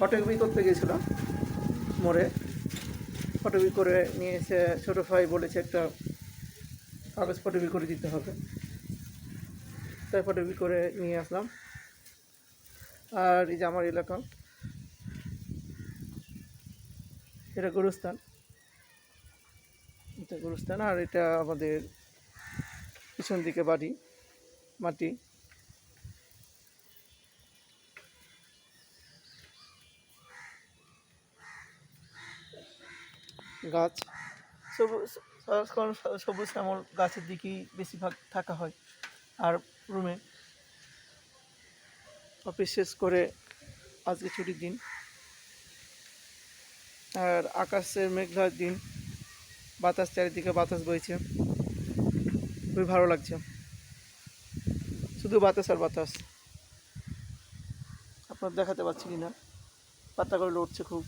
Photocopy করতে গেছিলাম মোড়ে। ফটোকপি করে নিয়ে এসে ছোটো ভাই বলেছে একটা কাগজ ফটোকপি করে দিতে হবে, তাই ফটোকপি করে নিয়ে আসলাম। আর এই যে আমার এলাকা, এটা গুরুস্থান, এটা গুরুস্থান। আর এটা আমাদের পিছন দিকে বাড়ি, মাটি। গাছ সবুজ, সারাক্ষণ সবুজ শ্যামল গাছের দিকেই বেশিরভাগ থাকা হয়। আর রুমে অফিস শেষ করে আজকে ছুটির দিন, আর আকাশের মেঘলার দিন, বাতাস চারিদিকে বাতাস বইছে, খুবই ভালো লাগছে। শুধু বাতাস আর বাতাস। আপনার দেখাতে পাচ্ছি কি না, পাতাগুলো লড়ছে খুব।